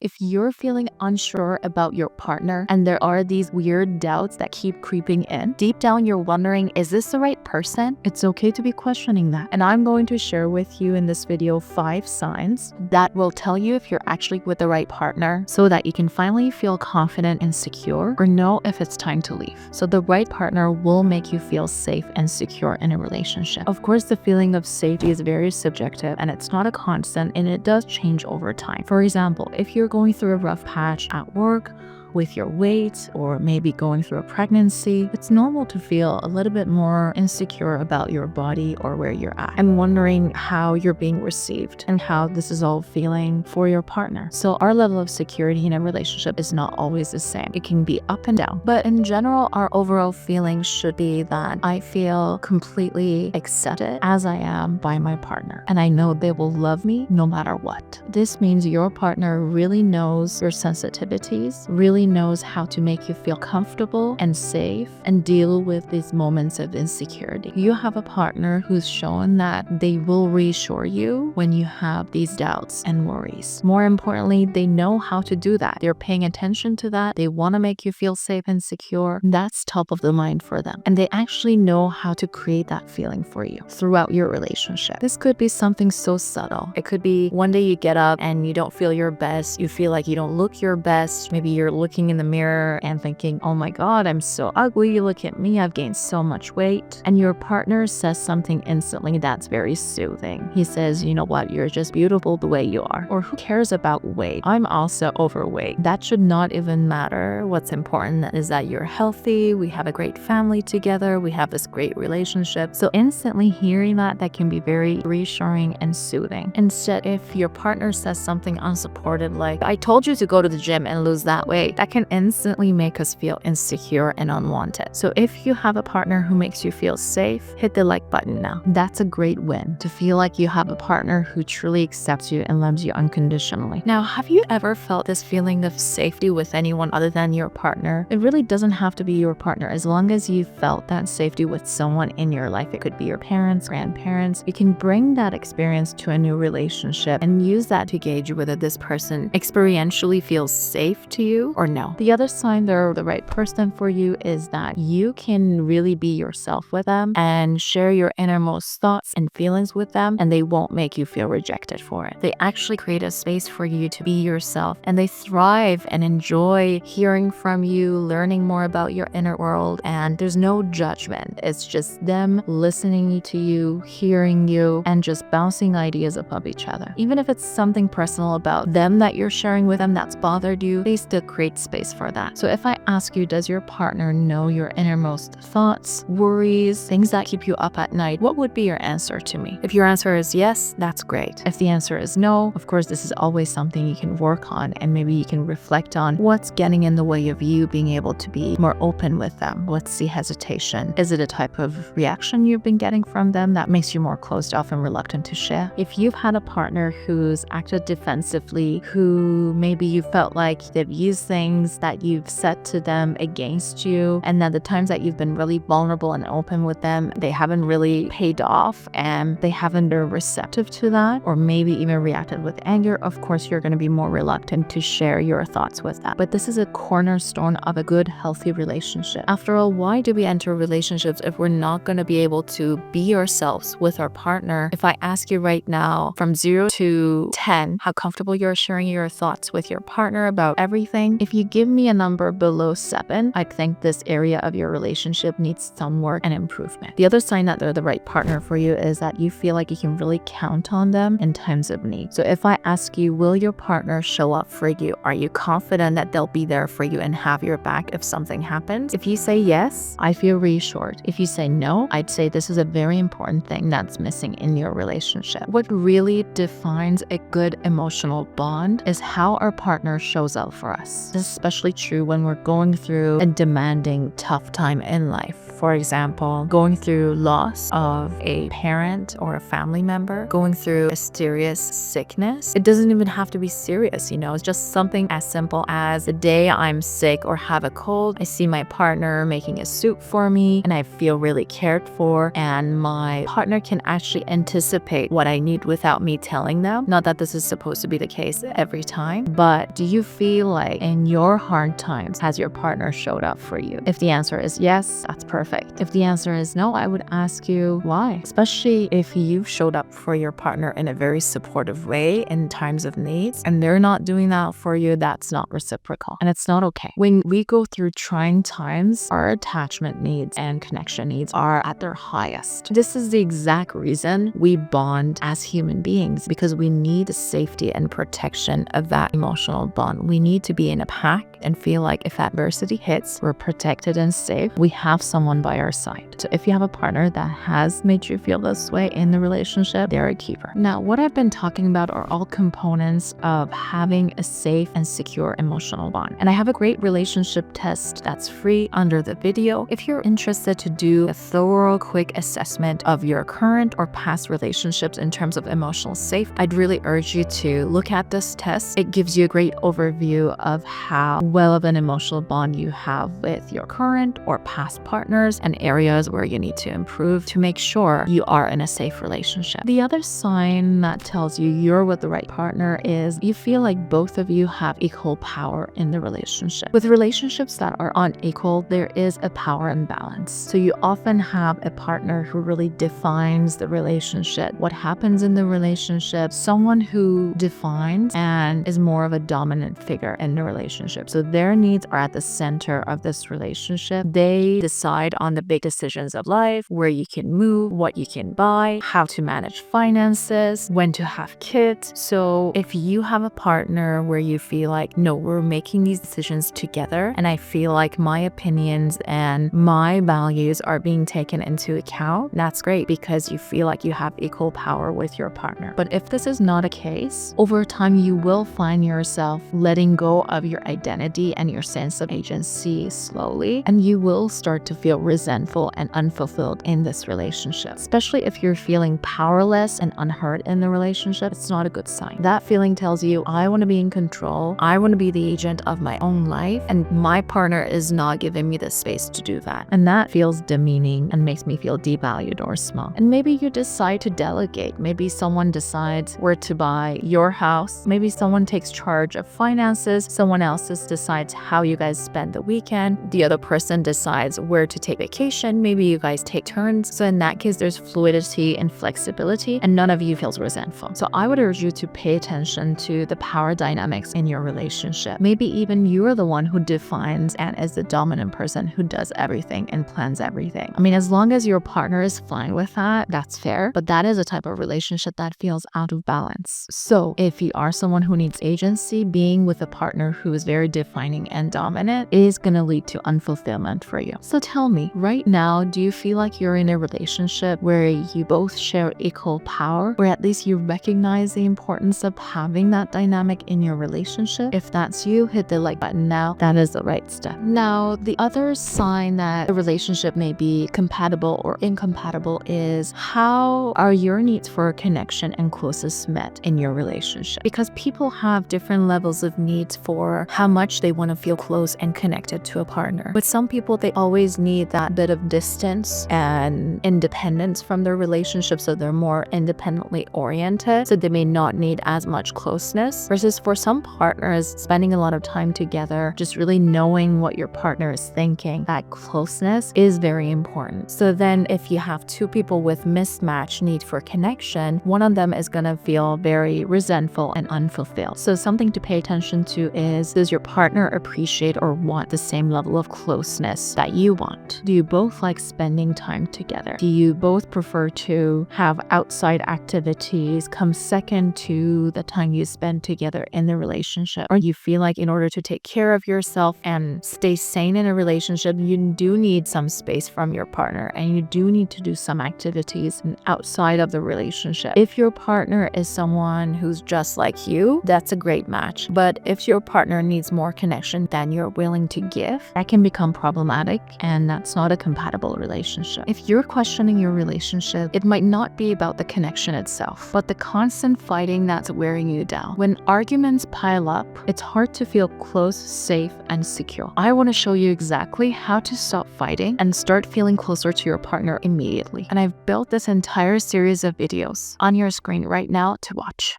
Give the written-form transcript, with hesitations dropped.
If you're feeling unsure about your partner and there are these weird doubts that keep creeping in, deep down you're wondering, is this the right person? It's okay to be questioning that. And I'm going to share with you in this video 5 signs that will tell you if you're actually with the right partner so that you can finally feel confident and secure or know if it's time to leave. So the right partner will make you feel safe and secure in a relationship. Of course, the feeling of safety is very subjective and it's not a constant, and it does change over time. For example, if you're going through a rough patch at work, with your weight, or maybe going through a pregnancy, it's normal to feel a little bit more insecure about your body or where you're at and wondering how you're being received and how this is all feeling for your partner. So our level of security in a relationship is not always the same. It can be up and down, but in general, our overall feelings should be that I feel completely accepted as I am by my partner, and I know they will love me no matter what. This means your partner really knows your sensitivities, really knows how to make you feel comfortable and safe and deal with these moments of insecurity. You have a partner who's shown that they will reassure you when you have these doubts and worries. More importantly, they know how to do that. They're paying attention to that. They want to make you feel safe and secure. That's top of the mind for them. And they actually know how to create that feeling for you throughout your relationship. This could be something so subtle. It could be one day you get up and you don't feel your best. You feel like you don't look your best. Maybe you're looking in the mirror and thinking, oh my God, I'm so ugly. Look at me. I've gained so much weight. And your partner says something instantly that's very soothing. He says, you know what? You're just beautiful the way you are. Or who cares about weight? I'm also overweight. That should not even matter. What's important is that you're healthy. We have a great family together. We have this great relationship. So instantly hearing that can be very reassuring and soothing. Instead, if your partner says something unsupported like, I told you to go to the gym and lose that weight, that can instantly make us feel insecure and unwanted. So if you have a partner who makes you feel safe, hit the like button now. That's a great win, to feel like you have a partner who truly accepts you and loves you unconditionally. Now, have you ever felt this feeling of safety with anyone other than your partner? It really doesn't have to be your partner. As long as you felt that safety with someone in your life, it could be your parents, grandparents. You can bring that experience to a new relationship and use that to gauge whether this person experientially feels safe to you or no. The other sign they're the right person for you is that you can really be yourself with them and share your innermost thoughts and feelings with them, and they won't make you feel rejected for it. They actually create a space for you to be yourself, and they thrive and enjoy hearing from you, learning more about your inner world, and there's no judgment. It's just them listening to you, hearing you, and just bouncing ideas above each other. Even if it's something personal about them that you're sharing with them that's bothered you, they still create space for that. So if I ask you, does your partner know your innermost thoughts, worries, things that keep you up at night? What would be your answer to me? If your answer is yes, that's great. If the answer is no, of course, this is always something you can work on, and maybe you can reflect on what's getting in the way of you being able to be more open with them. What's the hesitation? Is it a type of reaction you've been getting from them that makes you more closed off and reluctant to share? If you've had a partner who's acted defensively, who maybe you felt like they've used things that you've said to them against you, and then the times that you've been really vulnerable and open with them, they haven't really paid off and they haven't been receptive to that, or maybe even reacted with anger, of course you're going to be more reluctant to share your thoughts with that. But this is a cornerstone of a good, healthy relationship. After all, why do we enter relationships if we're not going to be able to be ourselves with our partner? If I ask you right now, from 0 to 10, how comfortable you're sharing your thoughts with your partner about everything, if you give me a number below 7, I think this area of your relationship needs some work and improvement. The other sign that they're the right partner for you is that you feel like you can really count on them in times of need. So if I ask you, will your partner show up for you? Are you confident that they'll be there for you and have your back if something happens? If you say yes, I feel reassured. If you say no, I'd say this is a very important thing that's missing in your relationship. What really defines a good emotional bond is how our partner shows up for us. This is especially true when we're going through a demanding, tough time in life. For example, going through loss of a parent or a family member, going through a serious sickness. It doesn't even have to be serious, it's just something as simple as the day I'm sick or have a cold, I see my partner making a soup for me and I feel really cared for, and my partner can actually anticipate what I need without me telling them. Not that this is supposed to be the case every time, but do you feel like in your hard times, has your partner showed up for you? If the answer is yes, that's perfect. If the answer is no, I would ask you why, especially if you've showed up for your partner in a very supportive way in times of needs and they're not doing that for you. That's not reciprocal and it's not okay. When we go through trying times, our attachment needs and connection needs are at their highest. This is the exact reason we bond as human beings, because we need the safety and protection of that emotional bond. We need to be in a pack and feel like if adversity hits, we're protected and safe. We have someone by our side. So if you have a partner that has made you feel this way in the relationship, they're a keeper. Now, what I've been talking about are all components of having a safe and secure emotional bond. And I have a great relationship test that's free under the video. If you're interested to do a thorough, quick assessment of your current or past relationships in terms of emotional safety, I'd really urge you to look at this test. It gives you a great overview of how well of an emotional bond you have with your current or past partners and areas where you need to improve to make sure you are in a safe relationship. The other sign that tells you you're with the right partner is you feel like both of you have equal power in the relationship. With relationships that are unequal, there is a power imbalance. So you often have a partner who really defines the relationship, what happens in the relationship, someone who defines and is more of a dominant figure in the relationship. So their needs are at the center of this relationship. They decide on the big decisions of life, where you can move, what you can buy, how to manage finances, when to have kids. So if you have a partner where you feel like, no, we're making these decisions together, and I feel like my opinions and my values are being taken into account, that's great because you feel like you have equal power with your partner. But if this is not a case, over time you will find yourself letting go of your identity and your sense of agency slowly, and you will start to feel resentful and unfulfilled in this relationship. Especially if you're feeling powerless and unheard in the relationship, it's not a good sign. That feeling tells you, I want to be in control, I want to be the agent of my own life, and my partner is not giving me the space to do that. And that feels demeaning and makes me feel devalued or small. And maybe you decide to delegate. Maybe someone decides where to buy your house. Maybe someone takes charge of finances. Someone else decides how you guys spend the weekend. The other person decides where to take vacation. Maybe you guys take turns. So in that case, there's fluidity and flexibility, and none of you feels resentful. So I would urge you to pay attention to the power dynamics in your relationship. Maybe even you're the one who defines and is the dominant person who does everything and plans everything. I mean, as long as your partner is fine with that, that's fair, but that is a type of relationship that feels out of balance. So if you are someone who needs agency, being with a partner who is very defining and dominant is going to lead to unfulfillment for you. So tell me, right now, do you feel like you're in a relationship where you both share equal power, or at least you recognize the importance of having that dynamic in your relationship? If that's you, hit the like button now. That is the right step. Now, the other sign that a relationship may be compatible or incompatible is how are your needs for connection and closeness met in your relationship? Because people have different levels of needs for how much they want to feel close and connected to a partner. But some people, they always need that bit of distance and independence from their relationship, so they're more independently oriented, so they may not need as much closeness. Versus for some partners, spending a lot of time together, just really knowing what your partner is thinking, that closeness is very important. So then if you have two people with mismatched need for connection, one of them is going to feel very resentful and unfulfilled. So something to pay attention to is, does your partner appreciate or want the same level of closeness that you want? Do you both like spending time together? Do you both prefer to have outside activities come second to the time you spend together in the relationship? Or you feel like in order to take care of yourself and stay sane in a relationship, you do need some space from your partner and you do need to do some activities outside of the relationship. If your partner is someone who's just like you, that's a great match. But if your partner needs more more connection than you're willing to give, that can become problematic, and that's not a compatible relationship. If you're questioning your relationship, it might not be about the connection itself, but the constant fighting that's wearing you down. When arguments pile up, it's hard to feel close, safe, and secure. I want to show you exactly how to stop fighting and start feeling closer to your partner immediately. And I've built this entire series of videos on your screen right now to watch.